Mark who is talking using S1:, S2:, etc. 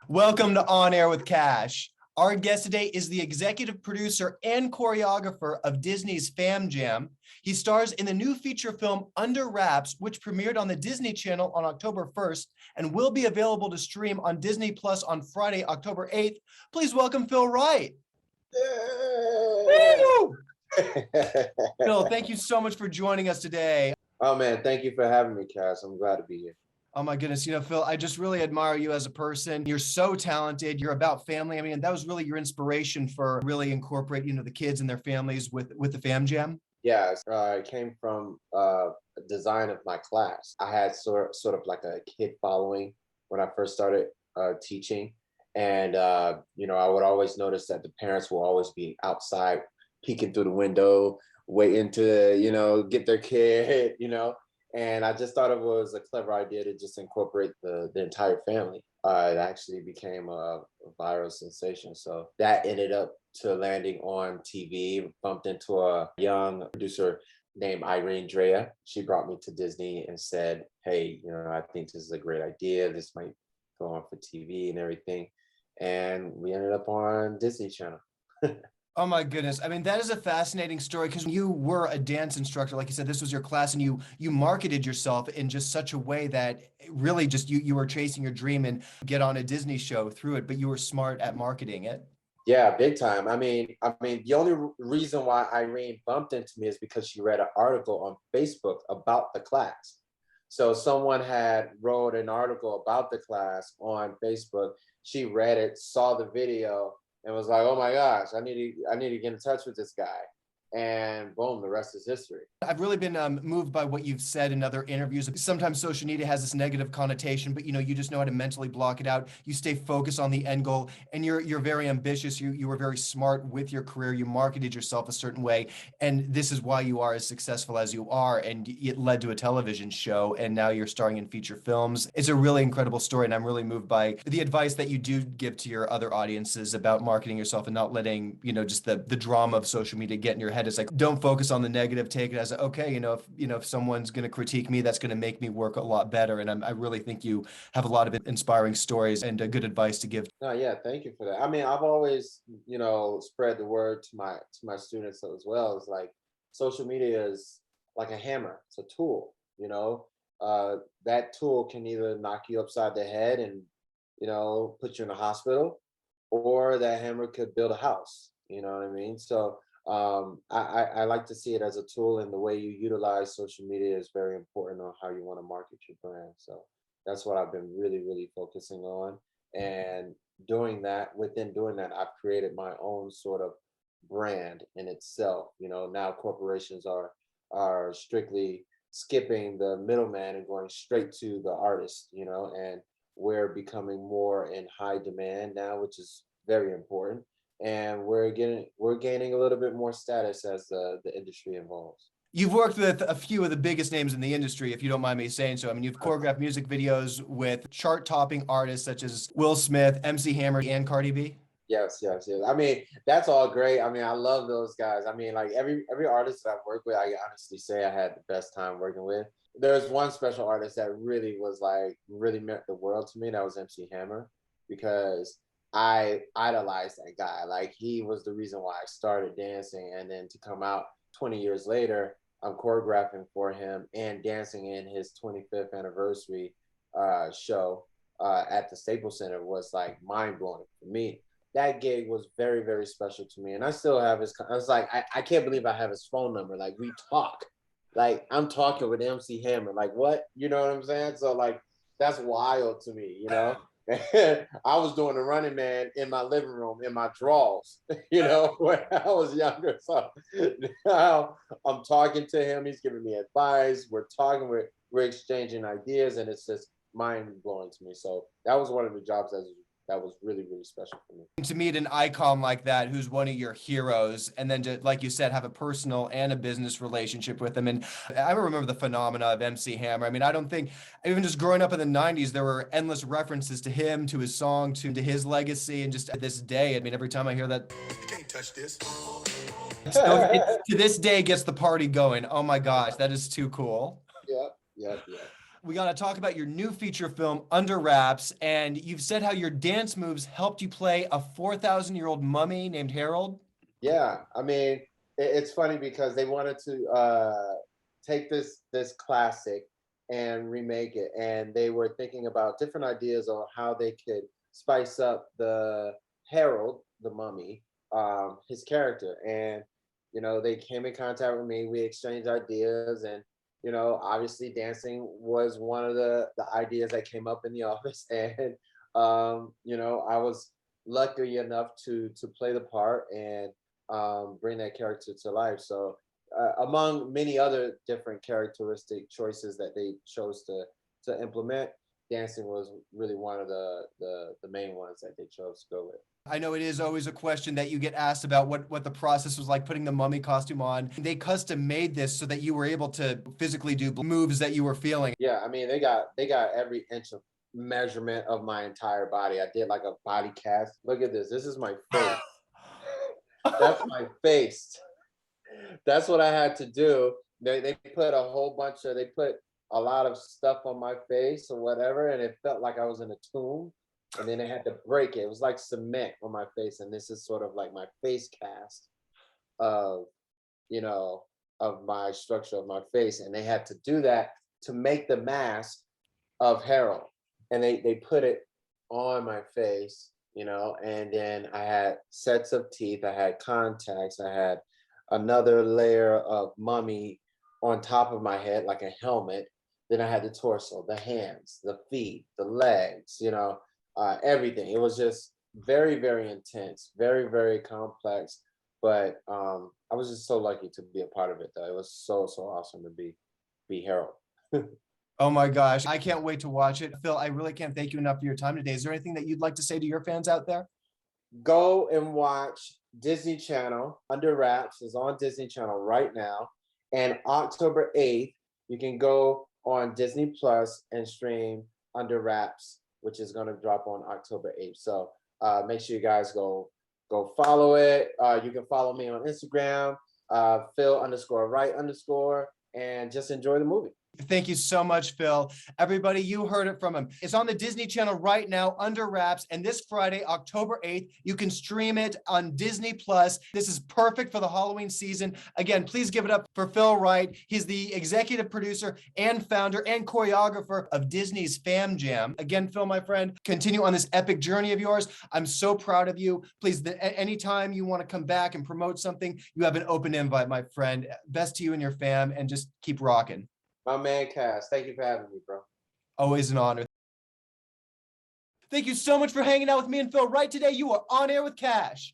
S1: Welcome to On Air with Kash. Our guest today is the executive producer and choreographer of Disney's Fam Jam. He stars in the new feature film Under Wraps, which premiered on the Disney Channel on October 1st and will be available to stream on Disney Plus on Friday, October 8th. Please welcome Phil Wright. Woo! Phil, thank you so much for joining us today.
S2: Oh man, thank you for having me, Cass. I'm glad to be here.
S1: Oh my goodness. Phil, I just really admire you as a person. You're so talented. You're about family. I mean, that was really your inspiration for really incorporate, the kids and their families with the Fam Jam.
S2: Yes, I came from design of my class. I had sort of like a kid following when I first started teaching. And, I would always notice that the parents will always be outside peeking through the window, waiting to, get their kid, And I just thought it was a clever idea to just incorporate the entire family. It actually became a viral sensation. So that ended up to landing on TV, bumped into a young producer named Irene Drea. She brought me to Disney and said, hey, I think this is a great idea. This might go on for TV and everything. And we ended up on Disney Channel.
S1: Oh my goodness. I mean, that is a fascinating story because you were a dance instructor. Like you said, this was your class and you marketed yourself in just such a way that really just you were chasing your dream and get on a Disney show through it, but you were smart at marketing it.
S2: Yeah, big time. I mean, the only reason why Irene bumped into me is because she read an article on Facebook about the class. So someone had wrote an article about the class on Facebook. She read it, saw the video, and was like, oh my gosh, I need to get in touch with this guy. And boom, the rest is history.
S1: I've really been moved by what you've said in other interviews. Sometimes social media has this negative connotation, but you just know how to mentally block it out. You stay focused on the end goal, and you're very ambitious. You were very smart with your career. You marketed yourself a certain way, and this is why you are as successful as you are. And it led to a television show, and now you're starring in feature films. It's a really incredible story, and I'm really moved by the advice that you do give to your other audiences about marketing yourself and not letting just the drama of social media get in your head. It's like, don't focus on the negative, take it as okay, if someone's going to critique me, that's going to make me work a lot better. And I really think you have a lot of inspiring stories and good advice to give.
S2: No, yeah, thank you for that. I mean, I've always, spread the word to my students as well. It's like social media is like a hammer. It's a tool, that tool can either knock you upside the head and, put you in a hospital, or that hammer could build a house. You know what I mean? So I like to see it as a tool, and the way you utilize social media is very important on how you want to market your brand. So that's what I've been really, really focusing on. And within doing that, I've created my own sort of brand in itself. Now corporations are strictly skipping the middleman and going straight to the artist, and we're becoming more in high demand now, which is very important. And we're gaining a little bit more status as the industry evolves.
S1: You've worked with a few of the biggest names in the industry, if you don't mind me saying so. I mean, you've choreographed music videos with chart-topping artists such as Will Smith, MC Hammer, and Cardi B.
S2: Yes. I mean, that's all great. I mean, I love those guys. I mean, like every artist that I've worked with, I honestly say I had the best time working with. There's one special artist that really meant the world to me. That was MC Hammer, because I idolized that guy. Like, he was the reason why I started dancing. And then to come out 20 years later, I'm choreographing for him and dancing in his 25th anniversary show at the Staples Center was like mind blowing for me. That gig was very, very special to me. And I still have I was like, I can't believe I have his phone number. Like, we talk. Like, I'm talking with MC Hammer. Like, what? You know what I'm saying? So, like, that's wild to me, I was doing the Running Man in my living room in my drawers, when I was younger. So now I'm talking to him. He's giving me advice. We're exchanging ideas, and it's just mind blowing to me. So that was one of the jobs that was really, really special for me.
S1: To meet an icon like that, who's one of your heroes, and then to, like you said, have a personal and a business relationship with him. And I remember the phenomena of MC Hammer. I mean, I don't think, even just growing up in the 90s, there were endless references to him, to his song, to his legacy. And just to this day, I mean, every time I hear that, you can't touch this. To this day gets the party going. Oh my gosh, that is too cool.
S2: Yeah.
S1: We got to talk about your new feature film, Under Wraps, and you've said how your dance moves helped you play a 4,000-year-old mummy named Harold.
S2: Yeah, I mean, it's funny because they wanted to take this classic and remake it, and they were thinking about different ideas on how they could spice up the Harold, the mummy, his character. And they came in contact with me. We exchanged ideas, and obviously dancing was one of the ideas that came up in the office, and I was lucky enough to play the part and bring that character to life. So, among many other different characteristic choices that they chose to implement, dancing was really one of the main ones that they chose to go with.
S1: I know it is always a question that you get asked about what the process was like putting the mummy costume on. They custom made this so that you were able to physically do moves that you were feeling.
S2: Yeah, I mean they got every inch of measurement of my entire body. I did like a body cast. Look at this. This is my face. That's my face. That's what I had to do. They put a whole bunch of they put a lot of stuff on my face or whatever, and it felt like I was in a tomb. And then they had to break it. It was like cement on my face, and this is sort of like my face cast of of my structure of my face, and they had to do that to make the mask of Harold, and they put it on my face, and then I had sets of teeth, I had contacts, I had another layer of mummy on top of my head like a helmet. Then I had the torso, the hands, the feet, the legs, everything. It was just very, very intense, very, very complex. But I was just so lucky to be a part of it, though. It was so, so awesome to be Harold.
S1: Oh my gosh, I can't wait to watch it. Phil, I really can't thank you enough for your time today. Is there anything that you'd like to say to your fans out there?
S2: Go and watch Disney Channel. Under Wraps is on Disney Channel right now. And October 8th, you can go on Disney Plus and stream Under Wraps, which is going to drop on October 8th. So make sure you guys go follow it. You can follow me on Instagram, Phil_Wright_, and just enjoy the movie.
S1: Thank you so much, Phil. Everybody, you heard it from him. It's on the Disney Channel right now, Under Wraps, and this Friday, October 8th, you can stream it on Disney Plus. This is perfect for the Halloween season. Again, please give it up for Phil Wright. He's the executive producer and founder and choreographer of Disney's Fam Jam. Again, Phil, my friend, continue on this epic journey of yours. I'm so proud of you. Please, anytime you want to come back and promote something, you have an open invite, my friend. Best to you and your fam, and just keep rocking.
S2: My man, Cass. Thank you for having me, bro.
S1: Always an honor. Thank you so much for hanging out with me and Phil Wright today. You are on air with Kash.